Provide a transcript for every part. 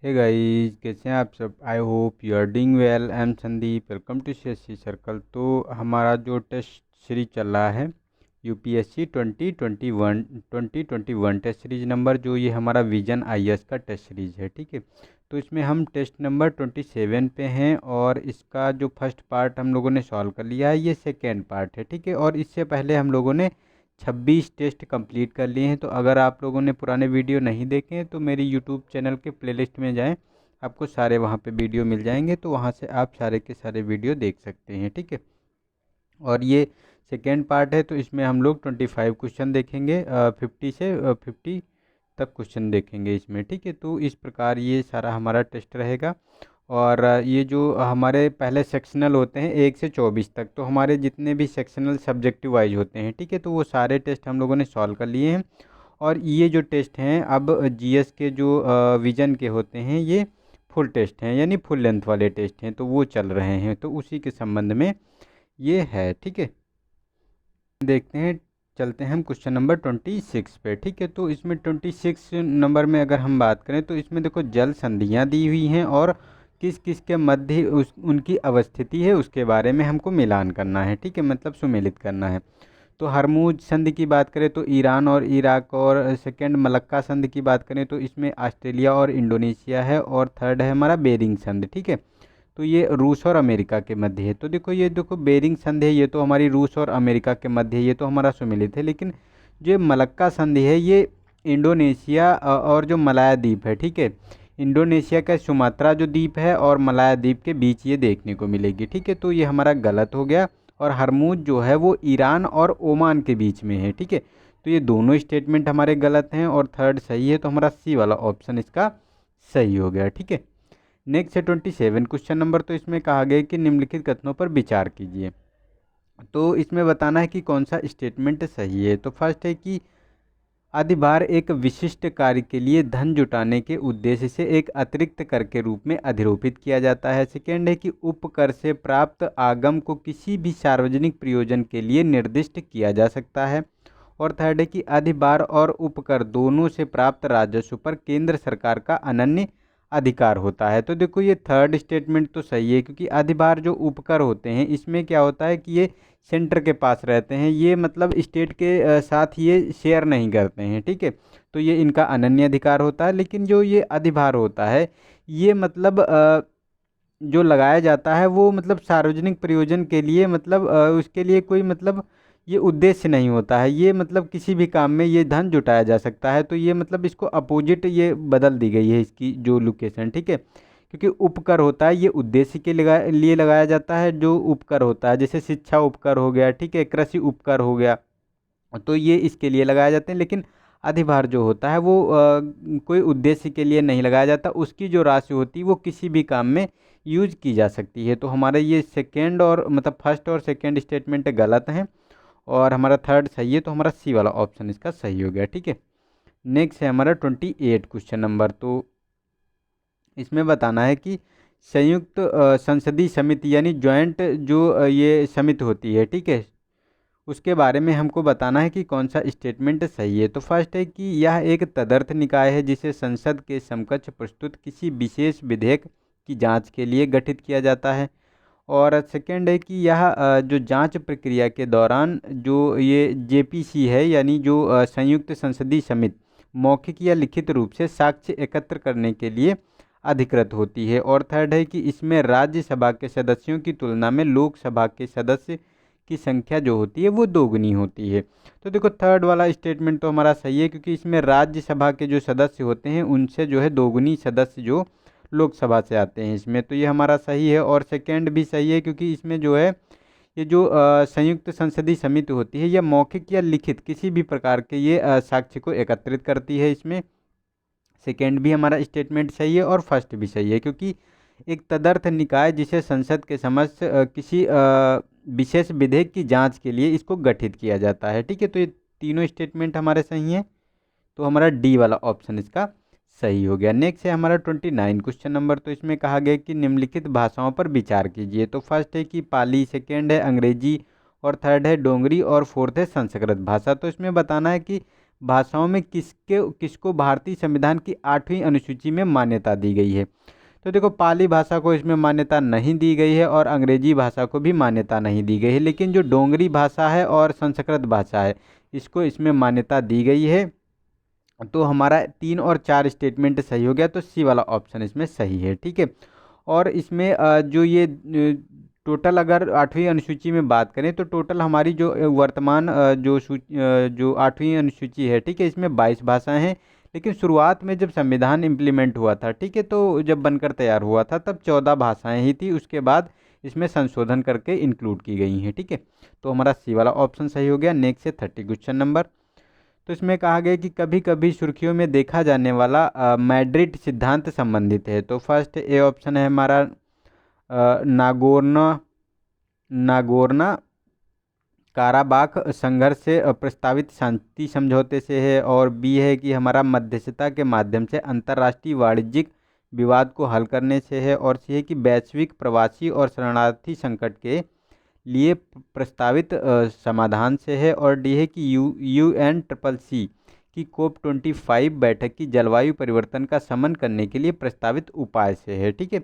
Hey guys, कैसे हैं आप सब। I hope you are doing well. I am Sandeep, welcome to CSC circle. तो हमारा जो टेस्ट सीरीज चल रहा है यूपीएससी 2021 टेस्ट सीरीज नंबर, जो ये हमारा विजन आईएएस का टेस्ट सीरीज है, ठीक है। तो इसमें हम टेस्ट नंबर 27 पे हैं और इसका जो फर्स्ट पार्ट हम लोगों ने सॉल्व कर लिया है, ये सेकेंड पार्ट है, ठीक है। और इससे पहले हम लोगों ने 26 टेस्ट कंप्लीट कर लिए हैं। तो अगर आप लोगों ने पुराने वीडियो नहीं देखे हैं तो मेरी यूट्यूब चैनल के प्लेलिस्ट में जाएं, आपको सारे वहाँ पे वीडियो मिल जाएंगे, तो वहाँ से आप सारे के सारे वीडियो देख सकते हैं, ठीक है। और ये सेकेंड पार्ट है, तो इसमें हम लोग 25 क्वेश्चन देखेंगे, 50 तक क्वेश्चन देखेंगे इसमें, ठीक है। तो इस प्रकार ये सारा हमारा टेस्ट रहेगा। और ये जो हमारे पहले सेक्शनल होते हैं 1 से 24 तक, तो हमारे जितने भी सेक्शनल सब्जेक्टिव वाइज होते हैं, ठीक है, तो वो सारे टेस्ट हम लोगों ने सॉल्व कर लिए हैं। और ये जो टेस्ट हैं अब जीएस के जो विजन के होते हैं, ये फुल टेस्ट हैं, यानी फुल लेंथ वाले टेस्ट हैं, तो वो चल रहे हैं, तो उसी के संबंध में ये है, ठीक है। देखते हैं, चलते हैं हम क्वेश्चन नंबर 26 पे, ठीक है। तो इसमें 26 नंबर में अगर हम बात करें तो इसमें देखो जल संधियाँ दी हुई हैं और किस किस के मध्य उनकी अवस्थिति है उसके बारे में हमको मिलान करना है, ठीक है, मतलब सुमेलित करना है। तो हरमुज संधि की बात करें तो ईरान और इराक, और सेकंड मलक्का संधि की बात करें तो इसमें ऑस्ट्रेलिया और इंडोनेशिया है, और थर्ड है हमारा बेरिंग संधि, ठीक है। तो ये रूस और अमेरिका के मध्य है। तो देखो ये देखो बेरिंग संधि है, ये तो हमारी रूस और अमेरिका के मध्य है, ये तो हमारा सुमेलित है। लेकिन जो मलक्का संधि है ये इंडोनेशिया और जो मलाया द्वीप है, ठीक है, इंडोनेशिया का सुमात्रा जो द्वीप है और मलाया द्वीप के बीच ये देखने को मिलेगी, ठीक है। तो ये हमारा गलत हो गया। और हरमुज जो है वो ईरान और ओमान के बीच में है, ठीक है। तो ये दोनों स्टेटमेंट हमारे गलत हैं और थर्ड सही है, तो हमारा सी वाला ऑप्शन इसका सही हो गया, ठीक है। नेक्स्ट है 27 क्वेश्चन नंबर। तो इसमें कहा गया कि निम्नलिखित कथनों पर विचार कीजिए। तो इसमें बताना है कि कौन सा स्टेटमेंट सही है। तो फर्स्ट है कि अधिभार एक विशिष्ट कार्य के लिए धन जुटाने के उद्देश्य से एक अतिरिक्त कर के रूप में अधिरोपित किया जाता है। सेकेंड है कि उपकर से प्राप्त आगम को किसी भी सार्वजनिक प्रयोजन के लिए निर्दिष्ट किया जा सकता है। और थर्ड है कि अधिभार और उपकर दोनों से प्राप्त राजस्व पर केंद्र सरकार का अनन्य अधिकार होता है। तो देखो ये थर्ड स्टेटमेंट तो सही है, क्योंकि अधिभार जो उपकर होते हैं इसमें क्या होता है कि ये सेंटर के पास रहते हैं, ये मतलब स्टेट के साथ ये शेयर नहीं करते हैं, ठीक है। तो ये इनका अनन्य अधिकार होता है। लेकिन जो ये अधिभार होता है ये मतलब जो लगाया जाता है वो मतलब सार्वजनिक प्रयोजन के लिए, मतलब उसके लिए कोई मतलब ये उद्देश्य नहीं होता है, ये मतलब किसी भी काम में ये धन जुटाया जा सकता है। तो ये मतलब इसको अपोजिट ये बदल दी गई है इसकी जो लोकेशन, ठीक है। क्योंकि उपकर होता है ये उद्देश्य के लिए लगाया जाता है, जो उपकर होता है जैसे शिक्षा उपकर हो गया, ठीक है, कृषि उपकर हो गया, तो ये इसके लिए लगाए जाते हैं। लेकिन अधिभार जो होता है वो कोई उद्देश्य के लिए नहीं लगाया जाता, उसकी जो राशि होती है वो किसी भी काम में यूज की जा सकती है। तो हमारे ये सेकेंड और मतलब फर्स्ट और सेकेंड स्टेटमेंट गलत हैं और हमारा थर्ड सही है, तो हमारा सी वाला ऑप्शन इसका सही हो गया, ठीक है। नेक्स्ट है हमारा 28 क्वेश्चन नंबर। तो इसमें बताना है कि संयुक्त संसदीय समिति यानी ज्वाइंट जो ये समिति होती है, ठीक है, उसके बारे में हमको बताना है कि कौन सा स्टेटमेंट सही है। तो फर्स्ट है कि यह एक तदर्थ निकाय है जिसे संसद के समकक्ष प्रस्तुत किसी विशेष विधेयक की जांच के लिए गठित किया जाता है। और सेकंड है कि यह जो जांच प्रक्रिया के दौरान जो ये जेपीसी है यानी जो संयुक्त संसदीय समिति मौखिक या लिखित रूप से साक्ष्य एकत्र करने के लिए अधिकृत होती है। और थर्ड है कि इसमें राज्यसभा के सदस्यों की तुलना में लोकसभा के सदस्य की संख्या जो होती है वो दोगुनी होती है। तो देखो थर्ड वाला स्टेटमेंट तो हमारा सही है, क्योंकि इसमें राज्यसभा के जो सदस्य होते हैं उनसे जो है दोगुनी सदस्य जो लोकसभा से आते हैं इसमें, तो ये हमारा सही है। और सेकंड भी सही है, क्योंकि इसमें जो है ये जो संयुक्त संसदीय समिति होती है यह मौखिक या लिखित किसी भी प्रकार के ये साक्ष्य को एकत्रित करती है इसमें। सेकंड भी हमारा स्टेटमेंट सही है और फर्स्ट भी सही है, क्योंकि एक तदर्थ निकाय जिसे संसद के समक्ष किसी विशेष विधेयक की जांच के लिए इसको गठित किया जाता है, ठीक है। तो ये तीनों स्टेटमेंट हमारे सही हैं, तो हमारा डी वाला ऑप्शन इसका सही हो गया। नेक्स्ट है हमारा 29 क्वेश्चन नंबर। तो इसमें कहा गया कि निम्नलिखित भाषाओं पर विचार कीजिए। तो फर्स्ट है कि पाली, सेकेंड है अंग्रेजी, और थर्ड है डोगरी, और फोर्थ है संस्कृत भाषा। तो इसमें बताना है कि भाषाओं में किसको भारतीय संविधान की 8वीं अनुसूची में मान्यता दी गई है। तो देखो, पाली भाषा को इसमें मान्यता नहीं दी गई है और अंग्रेजी भाषा को भी मान्यता नहीं दी गई है, लेकिन जो डोंगरी भाषा है और संस्कृत भाषा है इसको इसमें मान्यता दी गई है। तो हमारा 3 और 4 स्टेटमेंट सही हो गया, तो सी वाला ऑप्शन इसमें सही है। ठीक है। और इसमें जो ये टोटल अगर 8वीं अनुसूची में बात करें तो टोटल हमारी जो वर्तमान जो 8वीं अनुसूची है, ठीक है, इसमें 22 भाषाएं हैं। लेकिन शुरुआत में जब संविधान इम्प्लीमेंट हुआ था, ठीक है, तो जब बनकर तैयार हुआ था तब 14 भाषाएं ही थी। उसके बाद इसमें संशोधन करके इंक्लूड की गई हैं। ठीक है। तो हमारा सी वाला ऑप्शन सही हो गया। नेक्स्ट है 30 क्वेश्चन नंबर। तो इसमें कहा गया कि कभी कभी सुर्खियों में देखा जाने वाला मैड्रिड सिद्धांत संबंधित है। तो फर्स्ट ए ऑप्शन है हमारा नागोर्नो नागोर्नो काराबाख संघर्ष से प्रस्तावित शांति समझौते से है। और बी है कि हमारा मध्यस्थता के माध्यम से अंतर्राष्ट्रीय वाणिज्यिक विवाद को हल करने से है। और सी है कि वैश्विक प्रवासी और शरणार्थी संकट के लिए प्रस्तावित समाधान से है। और डी है कि UN CCC की COP25 बैठक की जलवायु परिवर्तन का शमन करने के लिए प्रस्तावित उपाय से है। ठीक है।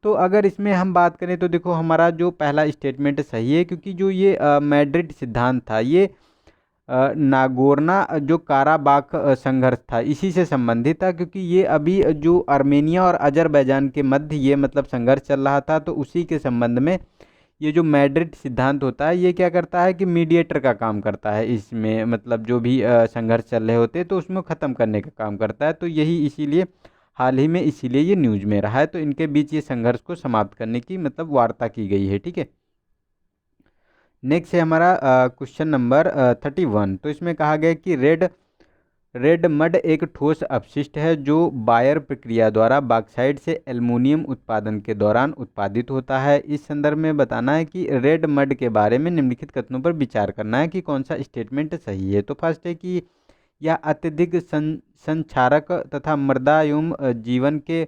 तो अगर इसमें हम बात करें तो देखो, हमारा जो पहला स्टेटमेंट सही है, क्योंकि जो ये मैड्रिड सिद्धांत था ये नागोर्ना जो काराबाख संघर्ष था इसी से संबंधित था, क्योंकि ये अभी जो आर्मेनिया और अजरबैजान के मध्य ये मतलब संघर्ष चल रहा था। तो उसी के संबंध में ये जो मैड्रिड सिद्धांत होता है ये क्या करता है कि मीडिएटर का काम करता है। इसमें मतलब जो भी संघर्ष चल रहे होते हैं तो उसमें ख़त्म करने का काम करता है। तो यही इसीलिए हाल ही में इसीलिए ये न्यूज़ में रहा है। तो इनके बीच ये संघर्ष को समाप्त करने की मतलब वार्ता की गई है। ठीक है। नेक्स्ट है हमारा क्वेश्चन नंबर 31। तो इसमें कहा गया कि रेड मड एक ठोस अपशिष्ट है जो बायर प्रक्रिया द्वारा बॉक्साइट से एल्युमिनियम उत्पादन के दौरान उत्पादित होता है। इस संदर्भ में बताना है कि रेड मड के बारे में निम्नलिखित कथनों पर विचार करना है कि कौन सा स्टेटमेंट सही है। तो फर्स्ट है कि यह अत्यधिक संक्षारक तथा मृदा एवं जीवन के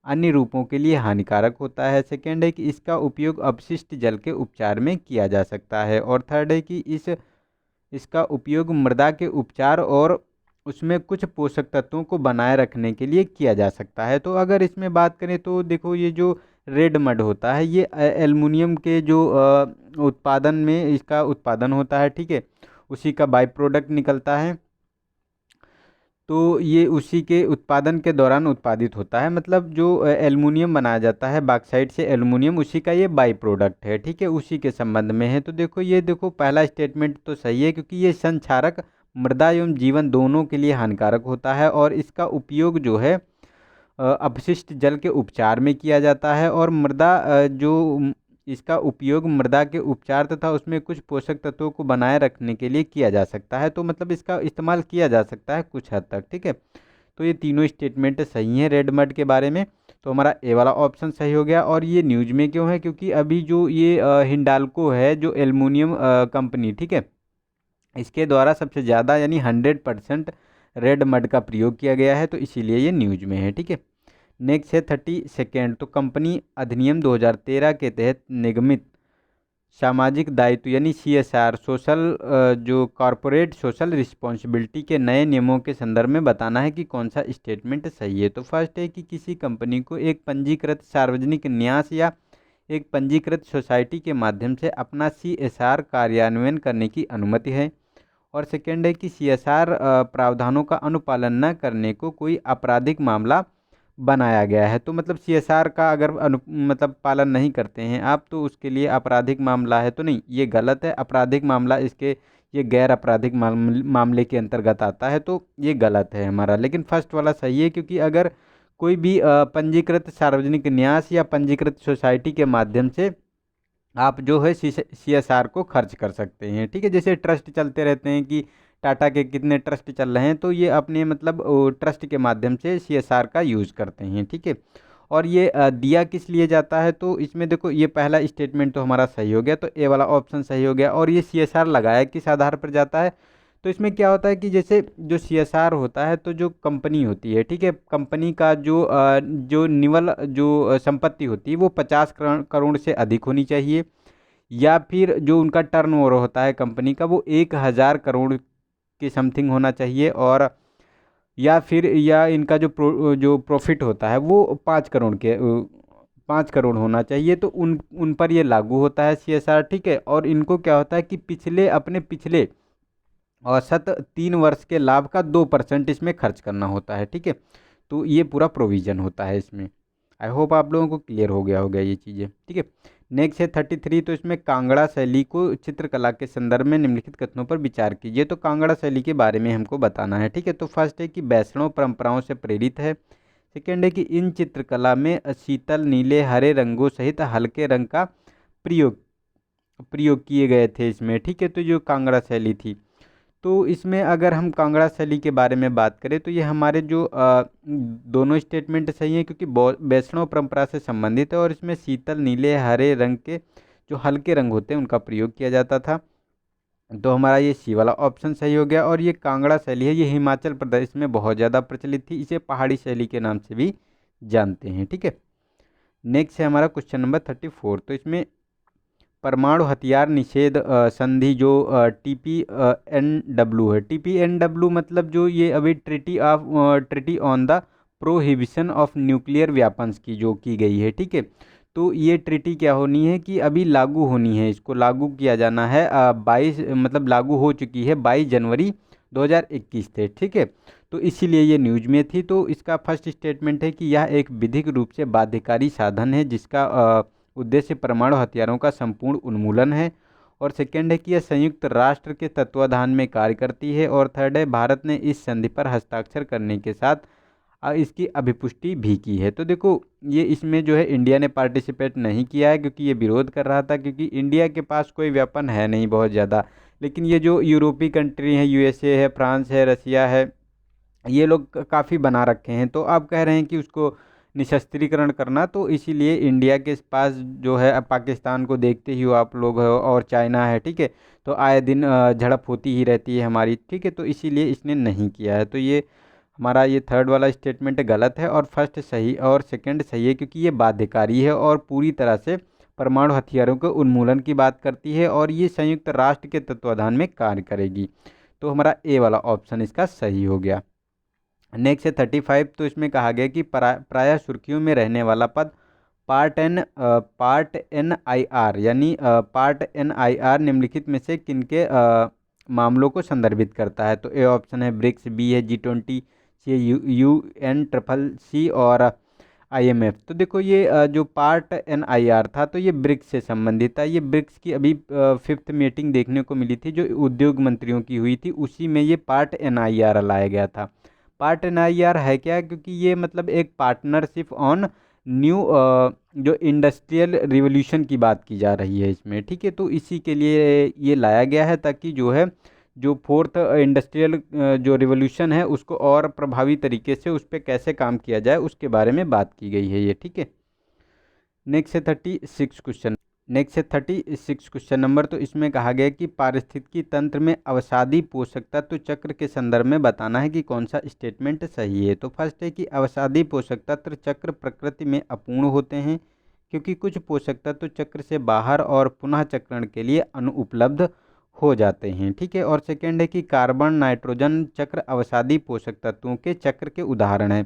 अन्य रूपों के लिए हानिकारक होता है। सेकेंड है कि इसका उपयोग अपशिष्ट जल के उपचार में किया जा सकता है। और थर्ड है कि इसका उपयोग मृदा के उपचार और उसमें कुछ पोषक तत्वों को बनाए रखने के लिए किया जा सकता है। तो अगर इसमें बात करें तो देखो, ये जो रेड मड होता है ये एल्युमिनियम के जो उत्पादन में इसका उत्पादन होता है। ठीक है। उसी का बाई प्रोडक्ट निकलता है। तो ये उसी के उत्पादन के दौरान उत्पादित होता है। मतलब जो एल्युमिनियम बनाया जाता है बॉक्साइट से एल्युमिनियम, उसी का ये बाई प्रोडक्ट है। ठीक है। उसी के संबंध में है। तो देखो, ये देखो पहला स्टेटमेंट तो सही है, क्योंकि ये संक्षारक मृदा एवं जीवन दोनों के लिए हानिकारक होता है। और इसका उपयोग जो है अपशिष्ट जल के उपचार में किया जाता है। और इसका उपयोग मृदा के उपचार तथा उसमें कुछ पोषक तत्वों को बनाए रखने के लिए किया जा सकता है। तो मतलब इसका इस्तेमाल किया जा सकता है कुछ हद तक। ठीक है। तो ये तीनों स्टेटमेंट सही हैं रेड मड के बारे में। तो हमारा ए वाला ऑप्शन सही हो गया। और ये न्यूज में क्यों है, क्योंकि अभी जो ये हिंडाल्को है जो एल्युमिनियम कंपनी, ठीक है, इसके द्वारा सबसे ज़्यादा यानी 100% रेड मड का प्रयोग किया गया है। तो इसीलिए ये न्यूज में है। ठीक है। नेक्स्ट है 32। तो कंपनी अधिनियम 2013 के तहत निगमित सामाजिक दायित्व यानी CSR जो कॉरपोरेट सोशल रिस्पॉन्सिबिलिटी के नए नियमों के संदर्भ में बताना है कि कौन सा स्टेटमेंट सही है। तो फर्स्ट है कि किसी कंपनी को एक पंजीकृत सार्वजनिक न्यास या एक पंजीकृत सोसाइटी के माध्यम से अपना CSR कार्यान्वयन करने की अनुमति है। और सेकेंड है कि CSR प्रावधानों का अनुपालन न करने को कोई आपराधिक मामला बनाया गया है। तो मतलब CSR का अगर मतलब पालन नहीं करते हैं आप तो उसके लिए आपराधिक मामला है, तो नहीं, ये गलत है। आपराधिक मामला ये गैर आपराधिक मामले के अंतर्गत आता है। तो ये गलत है हमारा। लेकिन फर्स्ट वाला सही है, क्योंकि अगर कोई भी पंजीकृत सार्वजनिक न्यास या पंजीकृत सोसाइटी के माध्यम से आप जो है CSR को खर्च कर सकते हैं। ठीक है। जैसे ट्रस्ट चलते रहते हैं कि टाटा के कितने ट्रस्ट चल रहे हैं, तो ये अपने मतलब ट्रस्ट के माध्यम से CSR का यूज़ करते हैं। ठीक है। और ये दिया किस लिए जाता है, तो इसमें देखो ये पहला स्टेटमेंट तो हमारा सही हो गया। तो ए वाला ऑप्शन सही हो गया। और ये CSR लगाया किस आधार पर जाता है, तो इसमें क्या होता है कि जैसे जो CSR होता है तो जो कंपनी होती है, ठीक है, कंपनी का जो निवल जो संपत्ति होती है वो 50 करोड़ से अधिक होनी चाहिए, या फिर जो उनका टर्नओवर होता है कंपनी का वो 1000 करोड़ के समथिंग होना चाहिए, और या इनका जो प्रॉफिट होता है वो 5 करोड़ होना चाहिए। तो उन पर ये लागू होता है CSR, ठीक है। और इनको क्या होता है कि अपने पिछले औसत 3 वर्ष के लाभ का 2% इसमें खर्च करना होता है, ठीक है। तो ये पूरा प्रोविज़न होता है इसमें। आई होप आप लोगों को क्लियर हो गया होगा ये चीज़ें, ठीक है। नेक्स्ट है 33। तो इसमें कांगड़ा शैली को चित्रकला के संदर्भ में निम्नलिखित कथनों पर विचार कीजिए। तो कांगड़ा शैली के बारे में हमको बताना है, ठीक है। तो फर्स्ट है कि वैष्णव परंपराओं से प्रेरित है। सेकेंड है कि इन चित्रकला में शीतल, नीले, हरे रंगों सहित हल्के रंग का प्रयोग प्रयोग किए गए थे इसमें, ठीक है। तो जो कांगड़ा शैली थी, तो इसमें अगर हम कांगड़ा शैली के बारे में बात करें तो ये हमारे जो दोनों स्टेटमेंट सही हैं, क्योंकि वैष्णव परंपरा से संबंधित है और इसमें शीतल, नीले, हरे रंग के जो हल्के रंग होते हैं उनका प्रयोग किया जाता था। तो हमारा ये सी वाला ऑप्शन सही हो गया। और ये कांगड़ा शैली है, ये हिमाचल प्रदेश में बहुत ज़्यादा प्रचलित थी, इसे पहाड़ी शैली के नाम से भी जानते हैं, ठीक है। नेक्स्ट है हमारा क्वेश्चन नंबर 34। तो इसमें परमाणु हथियार निषेध संधि जो TPNW है, TPNW मतलब जो ये अभी treaty on the prohibition of nuclear weapons की जो की गई है, ठीक है। तो ये ट्रिटी क्या होनी है कि अभी लागू होनी है, इसको लागू किया जाना है 22 मतलब लागू हो चुकी है 22 जनवरी 2021 थे, ठीक है। तो इसीलिए ये न्यूज में थी। तो इसका फर्स्ट स्टेटमेंट है कि यह एक विधिक रूप से बाध्यकारी साधन है जिसका उद्देश्य परमाणु हथियारों का संपूर्ण उन्मूलन है। और सेकेंड है कि यह संयुक्त राष्ट्र के तत्वाधान में कार्य करती है। और थर्ड है भारत ने इस संधि पर हस्ताक्षर करने के साथ इसकी अभिपुष्टि भी की है। तो देखो ये इसमें जो है इंडिया ने पार्टिसिपेट नहीं किया है, क्योंकि ये विरोध कर रहा था, क्योंकि इंडिया के पास कोई वेपन है नहीं बहुत ज़्यादा। लेकिन ये जो यूरोपीय कंट्री है, USA है, फ्रांस है, रसिया है, ये लोग काफ़ी बना रखे हैं। तो आप कह रहे हैं कि उसको निशस्त्रीकरण करना, तो इसीलिए इंडिया के पास जो है, अब पाकिस्तान को देखते ही हो आप लोग हो, और चाइना है, ठीक है। तो आए दिन झड़प होती ही रहती है हमारी, ठीक है। तो इसीलिए इसने नहीं किया है। तो ये हमारा ये थर्ड वाला स्टेटमेंट गलत है और फर्स्ट सही और सेकंड सही है, क्योंकि ये बाध्यकारी है और पूरी तरह से परमाणु हथियारों के उन्मूलन की बात करती है और ये संयुक्त राष्ट्र के तत्वाधान में कार्य करेगी। तो हमारा ए वाला ऑप्शन इसका सही हो गया। नेक्स्ट है 35। तो इसमें कहा गया कि प्रायः सुर्खियों में रहने वाला पद पार्ट NIR यानी पार्ट NIR निम्नलिखित में से किनके मामलों को संदर्भित करता है। तो ए ऑप्शन है ब्रिक्स, बी है G20, सी UNCCC और IMF। तो देखो ये जो पार्ट NIR था तो ये ब्रिक्स से संबंधित था। ये ब्रिक्स की अभी 5th मीटिंग देखने को मिली थी जो उद्योग मंत्रियों की हुई थी, उसी में ये पार्ट NIR लाया गया था। पार्ट NIR है क्या, क्योंकि ये मतलब एक पार्टनरशिप ऑन न्यू जो इंडस्ट्रियल रिवोल्यूशन की बात की जा रही है इसमें, ठीक है। तो इसी के लिए ये लाया गया है, ताकि जो है जो 4th इंडस्ट्रियल जो रिवोल्यूशन है उसको और प्रभावी तरीके से उस पर कैसे काम किया जाए उसके बारे में बात की गई है ये, ठीक है। नेक्स्ट है 36 क्वेश्चन। नेक्स्ट है 36 क्वेश्चन नंबर। तो इसमें कहा गया कि पारिस्थितिकी तंत्र में अवसादी पोषक तत्व चक्र के संदर्भ में बताना है कि कौन सा स्टेटमेंट सही है। तो फर्स्ट है कि अवसादी पोषक तत्व चक्र प्रकृति में अपूर्ण होते हैं, क्योंकि कुछ पोषक तत्व चक्र से बाहर और पुनः चक्रण के लिए अनुपलब्ध हो जाते हैं, ठीक है। और सेकेंड है कि कार्बन नाइट्रोजन चक्र अवसादी पोषक तत्वों के चक्र के उदाहरण हैं।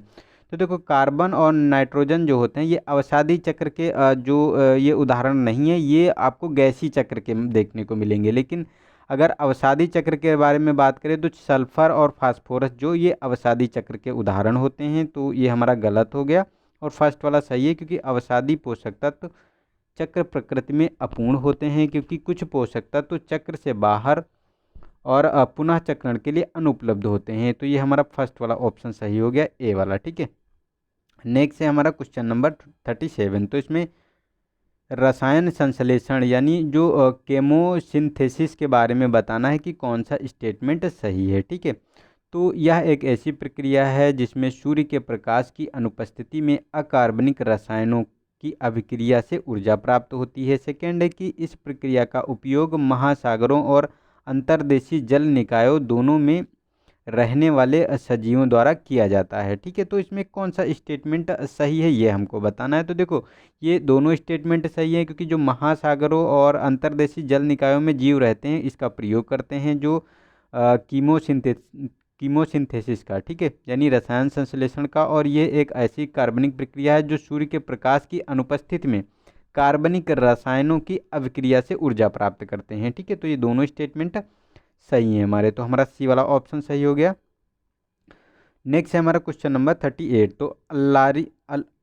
तो देखो कार्बन और नाइट्रोजन जो होते हैं ये अवसादी चक्र के ये उदाहरण नहीं है, ये आपको गैसीय चक्र के देखने को मिलेंगे। लेकिन अगर अवसादी चक्र के बारे में बात करें तो सल्फर और फास्फोरस जो ये अवसादी चक्र के उदाहरण होते हैं। तो ये हमारा गलत हो गया और फर्स्ट वाला सही है, क्योंकि अवसादी पोषक तत्व चक्र प्रकृति में अपूर्ण होते हैं, क्योंकि कुछ पोषक तत्व चक्र से बाहर और पुनः चक्रण के लिए अनुपलब्ध होते हैं। तो ये हमारा फर्स्ट वाला ऑप्शन सही हो गया, ए वाला, ठीक है। नेक्स्ट है हमारा क्वेश्चन नंबर 37। तो इसमें रसायन संश्लेषण यानी जो केमोसिंथेसिस के बारे में बताना है कि कौन सा स्टेटमेंट सही है, ठीक है। तो यह एक ऐसी प्रक्रिया है जिसमें सूर्य के प्रकाश की अनुपस्थिति में अकार्बनिक रसायनों की अभिक्रिया से ऊर्जा प्राप्त होती है। सेकेंड है कि इस प्रक्रिया का उपयोग महासागरों और अंतर्देशीय जल निकायों दोनों में रहने वाले सजीवों द्वारा किया जाता है, ठीक है। तो इसमें कौन सा स्टेटमेंट सही है ये हमको बताना है। तो देखो ये दोनों स्टेटमेंट सही है, क्योंकि जो महासागरों और अंतर्देशीय जल निकायों में जीव रहते हैं इसका प्रयोग करते हैं जो कीमोसिंथेसिस कीमोसिंथेसिस का, ठीक है, यानी रसायन संश्लेषण का। और ये एक ऐसी कार्बनिक प्रक्रिया है जो सूर्य के प्रकाश की अनुपस्थिति में कार्बनिक रसायनों की अभिक्रिया से ऊर्जा प्राप्त करते हैं, ठीक है। तो ये दोनों स्टेटमेंट सही है हमारे, तो हमारा सी वाला ऑप्शन सही हो गया। नेक्स्ट है हमारा क्वेश्चन नंबर 38। तो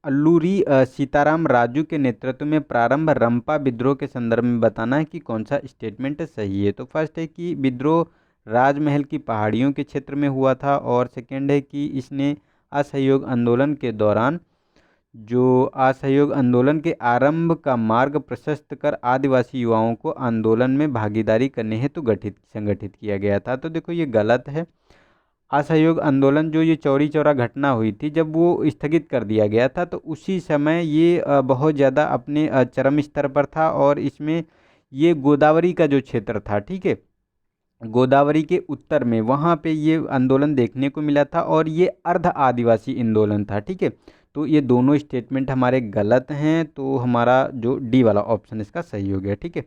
अल्लूरी सीताराम राजू के नेतृत्व में प्रारंभ रंपा विद्रोह के संदर्भ में बताना है कि कौन सा स्टेटमेंट सही है। तो फर्स्ट है कि विद्रोह राजमहल की पहाड़ियों के क्षेत्र में हुआ था, और सेकंड है कि इसने असहयोग आंदोलन के दौरान जो असहयोग आंदोलन के आरंभ का मार्ग प्रशस्त कर आदिवासी युवाओं को आंदोलन में भागीदारी करने हेतु संगठित किया गया था। तो देखो ये गलत है। असहयोग आंदोलन जो ये चौरी चौरा घटना हुई थी, जब वो स्थगित कर दिया गया था, तो उसी समय ये बहुत ज़्यादा अपने चरम स्तर पर था। और इसमें ये गोदावरी का जो क्षेत्र था, ठीक है, गोदावरी के उत्तर में वहाँ पे ये आंदोलन देखने को मिला था, और ये अर्ध आदिवासी आंदोलन था, ठीक है। तो ये दोनों स्टेटमेंट हमारे गलत हैं, तो हमारा जो डी वाला ऑप्शन इसका सही हो गया, ठीक है।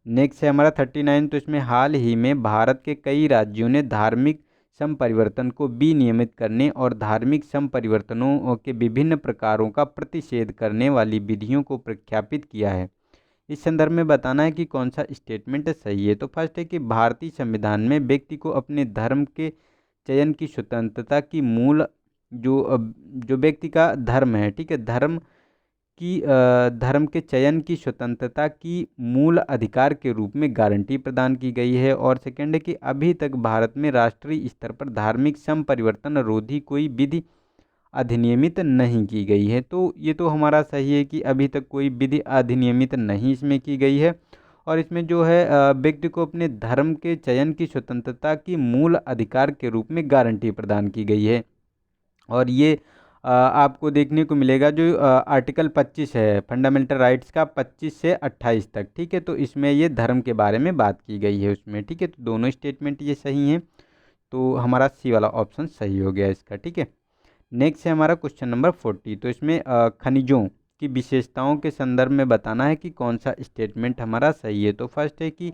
नेक्स्ट है हमारा 39। तो इसमें हाल ही में भारत के कई राज्यों ने धार्मिक संपरिवर्तन को विनियमित करने और धार्मिक संपरिवर्तनों के विभिन्न प्रकारों का प्रतिषेध करने वाली विधियों को प्रख्यापित किया है। इस संदर्भ में बताना है कि कौन सा स्टेटमेंट सही है। तो फर्स्ट है कि भारतीय संविधान में व्यक्ति को अपने धर्म के चयन की स्वतंत्रता की मूल जो व्यक्ति का धर्म है, ठीक है, धर्म के चयन की स्वतंत्रता की मूल अधिकार के रूप में गारंटी प्रदान की गई है। और सेकंड है कि अभी तक भारत में राष्ट्रीय स्तर पर धार्मिक संपरिवर्तन रोधी कोई विधि अधिनियमित नहीं की गई है। तो ये तो हमारा सही है कि अभी तक कोई विधि अधिनियमित नहीं इसमें की गई है। और इसमें जो है व्यक्ति को अपने धर्म के चयन की स्वतंत्रता की मूल अधिकार के रूप में गारंटी प्रदान की गई है। और ये आपको देखने को मिलेगा जो आर्टिकल 25 है फंडामेंटल राइट्स का, 25 से 28 तक, ठीक है। तो इसमें ये धर्म के बारे में बात की गई है उसमें, ठीक है। तो दोनों स्टेटमेंट ये सही हैं, तो हमारा सी वाला ऑप्शन सही हो गया इसका, ठीक है। नेक्स्ट है हमारा क्वेश्चन नंबर 40। तो इसमें खनिजों की विशेषताओं के संदर्भ में बताना है कि कौन सा स्टेटमेंट हमारा सही है। तो फर्स्ट है कि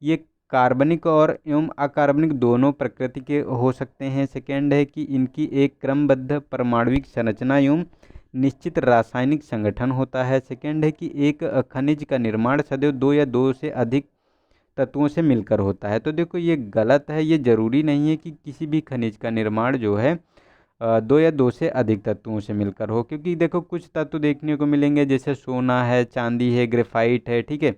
ये कार्बनिक और एवं अकार्बनिक दोनों प्रकृति के हो सकते हैं। सेकेंड है कि इनकी एक क्रमबद्ध परमाणुविक संरचना एवं निश्चित रासायनिक संगठन होता है। सेकेंड है कि एक खनिज का निर्माण सदैव दो या दो से अधिक तत्वों से मिलकर होता है। तो देखो ये गलत है। ये जरूरी नहीं है कि किसी भी खनिज का निर्माण जो है दो या दो से अधिक तत्वों से मिलकर हो, क्योंकि देखो कुछ तत्व देखने को मिलेंगे जैसे सोना है, चांदी है, ग्रेफाइट है, ठीक है,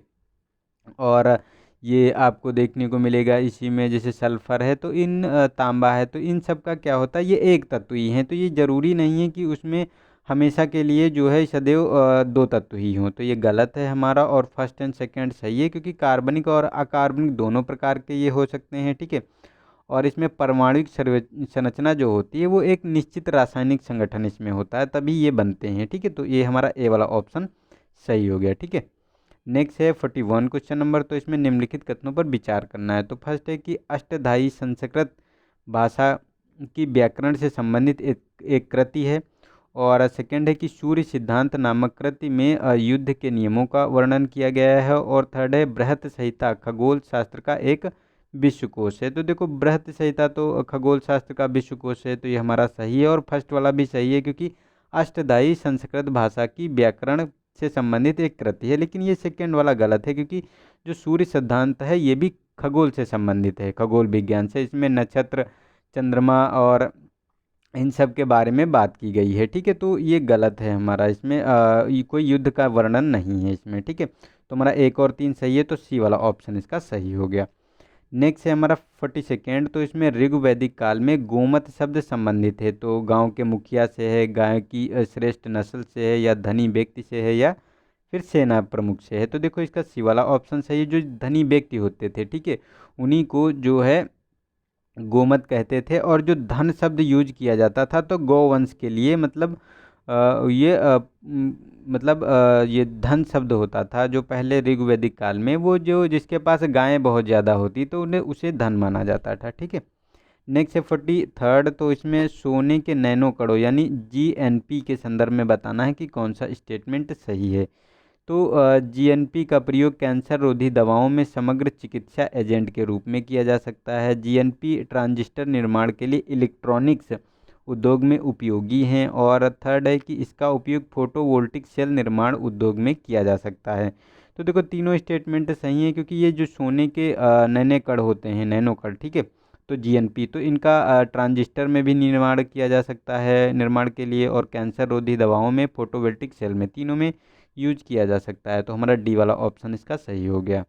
और ये आपको देखने को मिलेगा इसी में जैसे सल्फर है, तो इन तांबा है, तो इन सब का क्या होता है, ये एक तत्व ही है। तो ये ज़रूरी नहीं है कि उसमें हमेशा के लिए जो है सदैव दो तत्व ही हों। तो ये गलत है हमारा, और फर्स्ट एंड सेकंड सही है, क्योंकि कार्बनिक और अकार्बनिक दोनों प्रकार के ये हो सकते हैं, ठीक है। और इसमें परमाणुविक संरचना जो होती है वो एक निश्चित रासायनिक संगठन इसमें होता है, तभी ये बनते हैं, ठीक है। तो ये हमारा ए वाला ऑप्शन सही हो गया, ठीक है। नेक्स्ट है 41 क्वेश्चन नंबर। तो इसमें निम्नलिखित कथनों पर विचार करना है। तो फर्स्ट है कि अष्टधाई संस्कृत भाषा की व्याकरण से संबंधित एक कृति है। और सेकंड है कि सूर्य सिद्धांत नामक कृति में युद्ध के नियमों का वर्णन किया गया है। और थर्ड है बृहत संहिता खगोल शास्त्र का एक विश्वकोश है। तो देखो बृहत संहिता तो खगोल शास्त्र का विश्वकोश है, तो ये हमारा सही है। और फर्स्ट वाला भी सही है, क्योंकि अष्टधाई संस्कृत भाषा की व्याकरण से संबंधित एक कृति है। लेकिन ये सेकंड वाला गलत है, क्योंकि जो सूर्य सिद्धांत है ये भी खगोल से संबंधित है, खगोल विज्ञान से। इसमें नक्षत्र, चंद्रमा और इन सब के बारे में बात की गई है, ठीक है। तो ये गलत है हमारा, इसमें ये कोई युद्ध का वर्णन नहीं है इसमें, ठीक है। तो हमारा एक और तीन सही है, तो सी वाला ऑप्शन इसका सही हो गया। नेक्स्ट है हमारा 42। तो इसमें ऋग्वैदिक काल में गोमत शब्द संबंधित है। तो गांव के मुखिया से है, गाय की श्रेष्ठ नस्ल से है, या धनी व्यक्ति से है, या फिर सेना प्रमुख से है। तो देखो इसका सी वाला ऑप्शन सही है। जो धनी व्यक्ति होते थे, ठीक है, उन्हीं को जो है गोमत कहते थे। और जो धन शब्द यूज किया जाता था तो गौवंश के लिए, मतलब ये धन शब्द होता था जो पहले ऋग्वैदिक काल में, वो जो जिसके पास गायें बहुत ज़्यादा होती तो उन्हें उसे धन माना जाता था, ठीक है। नेक्स्ट है 43। तो इसमें सोने के नैनो कणों यानी GNP के संदर्भ में बताना है कि कौन सा स्टेटमेंट सही है। तो जीएनपी का प्रयोग कैंसर रोधी दवाओं में समग्र चिकित्सा एजेंट के रूप में किया जा सकता है। जीएनपी ट्रांजिस्टर निर्माण के लिए इलेक्ट्रॉनिक्स उद्योग में उपयोगी हैं। और थर्ड है कि इसका उपयोग फोटोवोल्टिक सेल निर्माण उद्योग में किया जा सकता है। तो देखो तीनों स्टेटमेंट सही हैं, क्योंकि ये जो सोने के नैनो कण होते हैं, नैनो कण, ठीक है, तो जीएनपी, तो इनका ट्रांजिस्टर में भी निर्माण किया जा सकता है निर्माण के लिए, और कैंसर रोधी दवाओं में, फोटोवोल्टिक सेल में, तीनों में यूज किया जा सकता है। तो हमारा डी वाला ऑप्शन इसका सही हो गया।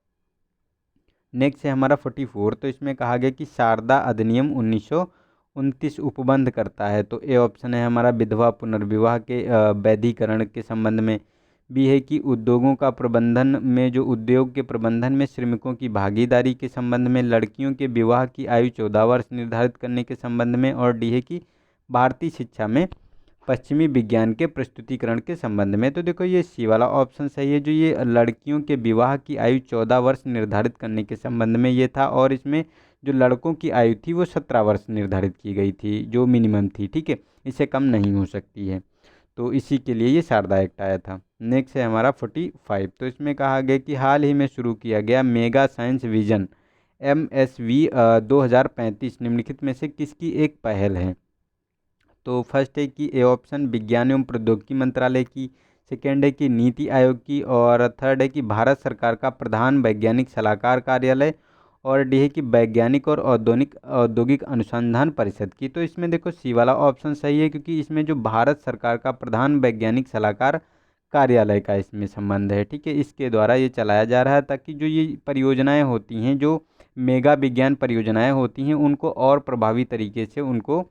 नेक्स्ट है हमारा 44। तो इसमें कहा गया कि शारदा अधिनियम 1929 उपबंध करता है। तो ए ऑप्शन है हमारा विधवा पुनर्विवाह के वैधीकरण के संबंध में। बी है कि उद्योगों का प्रबंधन में, जो उद्योग के प्रबंधन में श्रमिकों की भागीदारी के संबंध में। लड़कियों के विवाह की आयु 14 वर्ष निर्धारित करने के संबंध में। और डी है कि भारतीय शिक्षा में पश्चिमी विज्ञान के प्रस्तुतिकरण के संबंध में। तो देखो ये सी वाला ऑप्शन सही है, जो ये लड़कियों के विवाह की आयु 14 वर्ष निर्धारित करने के संबंध में ये था। और इसमें जो लड़कों की आयु थी वो 17 वर्ष निर्धारित की गई थी, जो मिनिमम थी, ठीक है, इससे कम नहीं हो सकती है। तो इसी के लिए ये शारदा एक्ट आया था। नेक्स्ट है हमारा 45। तो इसमें कहा गया कि हाल ही में शुरू किया गया मेगा साइंस विजन MSV 2035 निम्नलिखित में से किसकी एक पहल है। तो फर्स्ट है कि ए ऑप्शन विज्ञान एवं प्रौद्योगिकी मंत्रालय की, सेकेंड है कि नीति आयोग की, और थर्ड है कि भारत सरकार का प्रधान वैज्ञानिक सलाहकार कार्यालय, और डी है कि वैज्ञानिक और औद्योगिक अनुसंधान परिषद की। तो इसमें देखो सी वाला ऑप्शन सही है, क्योंकि इसमें जो भारत सरकार का प्रधान वैज्ञानिक सलाहकार कार्यालय का इसमें संबंध है, ठीक है, इसके द्वारा ये चलाया जा रहा है, ताकि जो ये परियोजनाएं होती हैं, जो मेगा विज्ञान परियोजनाएं होती हैं, उनको और प्रभावी तरीके से उनको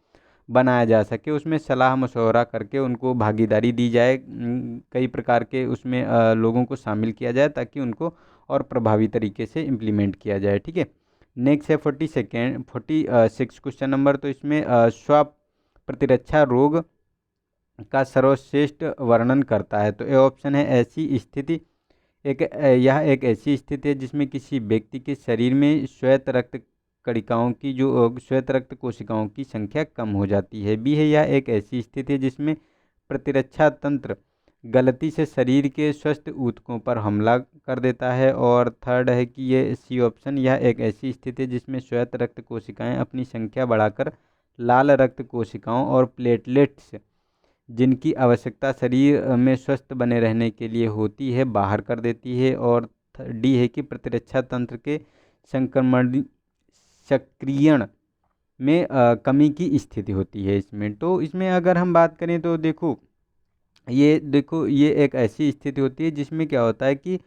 बनाया जा सके, उसमें सलाह मशवरा करके उनको भागीदारी दी जाए, कई प्रकार के उसमें लोगों को शामिल किया जाए, ताकि उनको और प्रभावी तरीके से इम्प्लीमेंट किया जाए, ठीक है। नेक्स्ट है 46 क्वेश्चन नंबर। तो इसमें स्व प्रतिरक्षा रोग का सर्वश्रेष्ठ वर्णन करता है। तो ए ऑप्शन है ऐसी स्थिति यह एक ऐसी स्थिति है जिसमें किसी व्यक्ति के शरीर में श्वेत रक्त कणिकाओं की, जो श्वेत रक्त कोशिकाओं की संख्या कम हो जाती है। बी है यह एक ऐसी स्थिति है जिसमें प्रतिरक्षा तंत्र गलती से शरीर के स्वस्थ ऊतकों पर हमला कर देता है। और थर्ड है कि ये सी ऑप्शन, यह एक ऐसी स्थिति है जिसमें श्वेत रक्त कोशिकाएं अपनी संख्या बढ़ाकर लाल रक्त कोशिकाओं और प्लेटलेट्स, जिनकी आवश्यकता शरीर में स्वस्थ बने रहने के लिए होती है, बाहर कर देती है। और डी है कि प्रतिरक्षा तंत्र के संक्रमण सक्रियण में कमी की स्थिति होती है इसमें। तो इसमें अगर हम बात करें तो देखो ये एक ऐसी स्थिति होती है जिसमें क्या होता है कि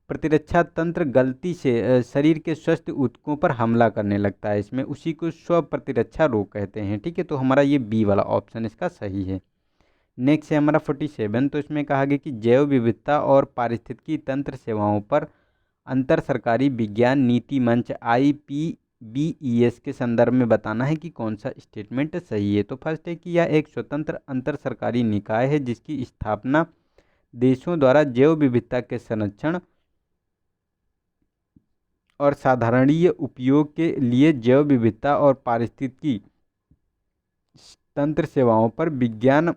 प्रतिरक्षा तंत्र गलती से शरीर के स्वस्थ ऊतकों पर हमला करने लगता है, इसमें उसी को स्व प्रतिरक्षा रोग कहते हैं, ठीक है। तो हमारा ये बी वाला ऑप्शन इसका सही है। नेक्स्ट है हमारा 47। तो इसमें कहा गया कि जैव विविधता और पारिस्थितिकी तंत्र सेवाओं पर अंतर सरकारी विज्ञान नीति मंच IPBES के संदर्भ में बताना है कि कौन सा स्टेटमेंट सही है। तो फर्स्ट है कि यह एक स्वतंत्र अंतर सरकारी निकाय है जिसकी स्थापना देशों द्वारा जैव विविधता के संरक्षण और साधारणीय उपयोग के लिए जैव विविधता और पारिस्थितिकी तंत्र सेवाओं पर विज्ञान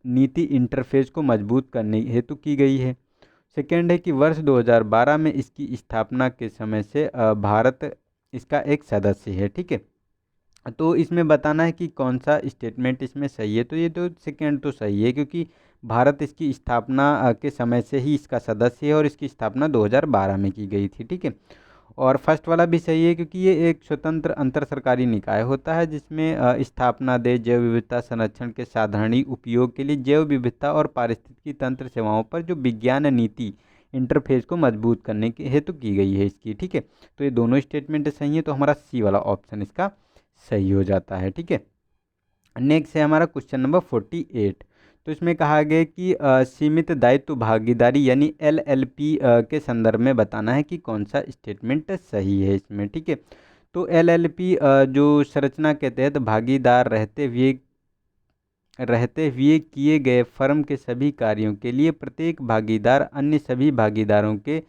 नीति इंटरफेस को मजबूत करने हेतु की गई है। सेकेंड है कि वर्ष 2012 में इसकी स्थापना के समय से भारत इसका एक सदस्य है, ठीक है। तो इसमें बताना है कि कौन सा स्टेटमेंट इसमें सही है। तो ये तो सेकेंड तो सही है, क्योंकि भारत इसकी स्थापना के समय से ही इसका सदस्य है और इसकी स्थापना 2012 में की गई थी, ठीक है। और फर्स्ट वाला भी सही है, क्योंकि ये एक स्वतंत्र अंतर सरकारी निकाय होता है जिसमें स्थापना देश जैव विविधता संरक्षण के साधारणीय उपयोग के लिए जैव विविधता और पारिस्थितिकी तंत्र सेवाओं पर जो विज्ञान नीति इंटरफेस को मजबूत करने के हेतु की गई है इसकी, ठीक है। तो ये दोनों स्टेटमेंट सही है, तो हमारा सी वाला ऑप्शन इसका सही हो जाता है, ठीक है। नेक्स्ट है हमारा क्वेश्चन नंबर 48। तो इसमें कहा गया कि सीमित दायित्व भागीदारी यानी LLP के संदर्भ में बताना है कि कौन सा स्टेटमेंट सही है इसमें, ठीक है। तो LLP जो संरचना के तहत भागीदार रहते हुए किए गए फर्म के सभी कार्यों के लिए प्रत्येक भागीदार अन्य सभी भागीदारों के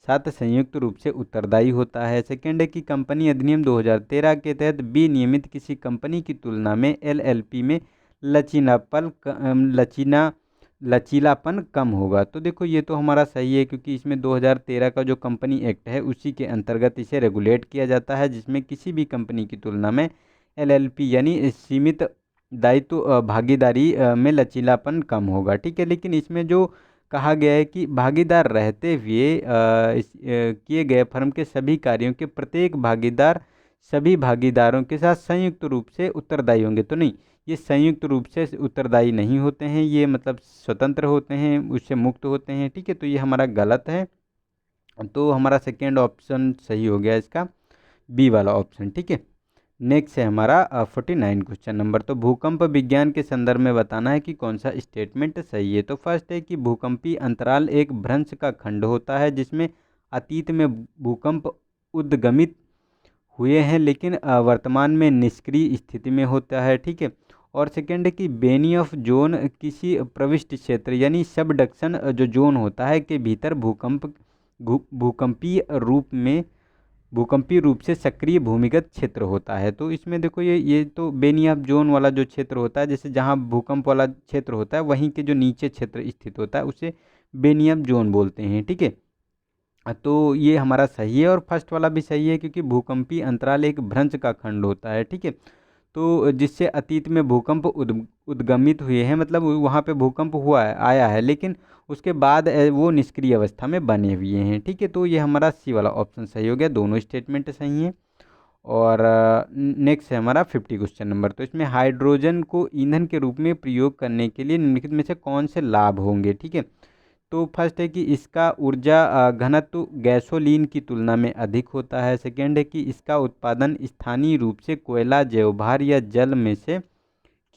साथ संयुक्त रूप से उत्तरदायी होता है। सेकेंड है कि कंपनी अधिनियम 2013 के तहत विनियमित किसी कंपनी की तुलना में LLP में लचीलापन लचीलापन कम होगा। तो देखो ये तो हमारा सही है, क्योंकि इसमें 2013 का जो कंपनी एक्ट है उसी के अंतर्गत इसे रेगुलेट किया जाता है, जिसमें किसी भी कंपनी की तुलना में एलएलपी यानी सीमित दायित्व भागीदारी में लचीलापन कम होगा। ठीक है, लेकिन इसमें जो कहा गया है कि भागीदार रहते हुए किए गए फर्म के सभी कार्यों के प्रत्येक भागीदार सभी भागीदारों के साथ संयुक्त रूप से उत्तरदायी होंगे। तो नहीं, ये संयुक्त रूप से उत्तरदायी नहीं होते हैं, ये मतलब स्वतंत्र होते हैं, उससे मुक्त होते हैं। ठीक है, तो ये हमारा गलत है। तो हमारा सेकेंड ऑप्शन सही हो गया इसका, बी वाला ऑप्शन। ठीक है, नेक्स्ट है हमारा 49 क्वेश्चन नंबर। तो भूकंप विज्ञान के संदर्भ में बताना है कि कौन सा स्टेटमेंट सही है। तो फर्स्ट है कि भूकंपीय अंतराल एक भ्रंश का खंड होता है जिसमें अतीत में भूकंप उद्गमित हुए हैं, लेकिन वर्तमान में निष्क्रिय स्थिति में होता है। ठीक है, और सेकेंड है कि बेनी ऑफ जोन किसी प्रविष्ट क्षेत्र यानी सबडक्शन जो जोन होता है के भीतर भूकंपीय रूप से सक्रिय भूमिगत क्षेत्र होता है। तो इसमें देखो ये तो बेनी ऑफ जोन वाला जो क्षेत्र होता है, जैसे जहाँ भूकंप वाला क्षेत्र होता है वहीं के जो नीचे क्षेत्र स्थित होता है उसे बेनी ऑफ जोन बोलते हैं। ठीक है, तो ये हमारा सही है, और फर्स्ट वाला भी सही है, क्योंकि भूकंपीय अंतराल एक भ्रंश का खंड होता है। ठीक है, तो जिससे अतीत में भूकंप उद्गमित हुए हैं, मतलब वहाँ पे भूकंप हुआ है, आया है, लेकिन उसके बाद वो निष्क्रिय अवस्था में बने हुए हैं। ठीक है, तो ये हमारा सी वाला ऑप्शन सही हो गया, दोनों स्टेटमेंट सही हैं। और नेक्स्ट है हमारा 50 क्वेश्चन नंबर। तो इसमें हाइड्रोजन को ईंधन के रूप में प्रयोग करने के लिए निम्नलिखित में से कौन से लाभ होंगे। ठीक है, तो फर्स्ट है कि इसका ऊर्जा घनत्व गैसोलीन की तुलना में अधिक होता है। सेकेंड है कि इसका उत्पादन स्थानीय रूप से कोयला, जैवभार या जल में से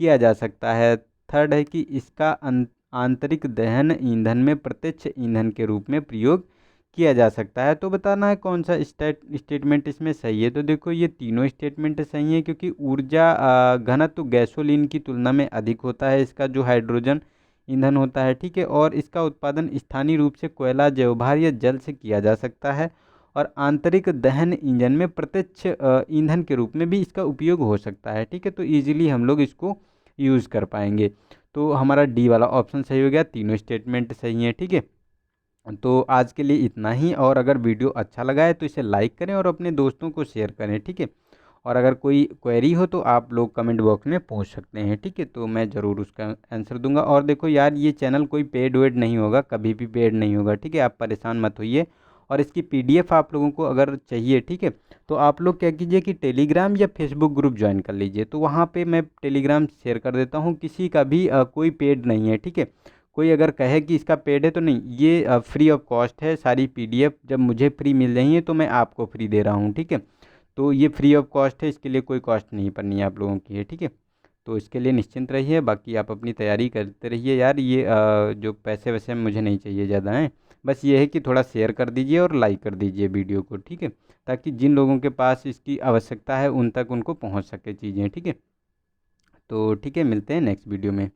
किया जा सकता है। थर्ड है कि इसका आंतरिक दहन ईंधन में प्रत्यक्ष ईंधन के रूप में प्रयोग किया जा सकता है। तो बताना है कौन सा स्टेटमेंट इसमें सही है। तो देखो ये तीनों स्टेटमेंट सही है, क्योंकि ऊर्जा घनत्व गैसोलीन की तुलना में अधिक होता है इसका जो हाइड्रोजन ईंधन होता है। ठीक है, और इसका उत्पादन स्थानीय रूप से कोयला, जैवभार या जल से किया जा सकता है, और आंतरिक दहन इंजन में प्रत्यक्ष ईंधन के रूप में भी इसका उपयोग हो सकता है। ठीक है, तो इजीली हम लोग इसको यूज़ कर पाएंगे। तो हमारा डी वाला ऑप्शन सही हो गया, तीनों स्टेटमेंट सही हैं। ठीक है, तो आज के लिए इतना ही, और अगर वीडियो अच्छा लगा है तो इसे लाइक करें और अपने दोस्तों को शेयर करें। ठीक है, और अगर कोई क्वेरी हो तो आप लोग कमेंट बॉक्स में पूछ सकते हैं। ठीक है, तो मैं ज़रूर उसका आंसर दूंगा। और देखो यार, ये चैनल कोई पेड वेड नहीं होगा, कभी भी पेड नहीं होगा। ठीक है, आप परेशान मत होइए। और इसकी पीडीएफ आप लोगों को अगर चाहिए, ठीक है, तो आप लोग क्या कीजिए कि टेलीग्राम या फेसबुक ग्रुप ज्वाइन कर लीजिए। तो वहाँ पे मैं टेलीग्राम शेयर कर देता हूँ, किसी का भी कोई पेड नहीं है। ठीक है, कोई अगर कहे कि इसका पेड है तो नहीं, ये फ्री ऑफ कॉस्ट है। सारी पीडीएफ जब मुझे फ्री मिल रही है तो मैं आपको फ्री दे रहा हूँ। ठीक है, तो ये फ्री ऑफ कॉस्ट है, इसके लिए कोई कॉस्ट नहीं पड़नी है आप लोगों की है। ठीक है, तो इसके लिए निश्चिंत रहिए, बाकी आप अपनी तैयारी करते रहिए। यार ये जो पैसे वैसे मुझे नहीं चाहिए ज़्यादा हैं, बस ये है कि थोड़ा शेयर कर दीजिए और लाइक कर दीजिए वीडियो को। ठीक है, ताकि जिन लोगों के पास इसकी आवश्यकता है उन तक उनको पहुंच सके चीज़ें। ठीक है, तो ठीक है, मिलते हैं नेक्स्ट वीडियो में।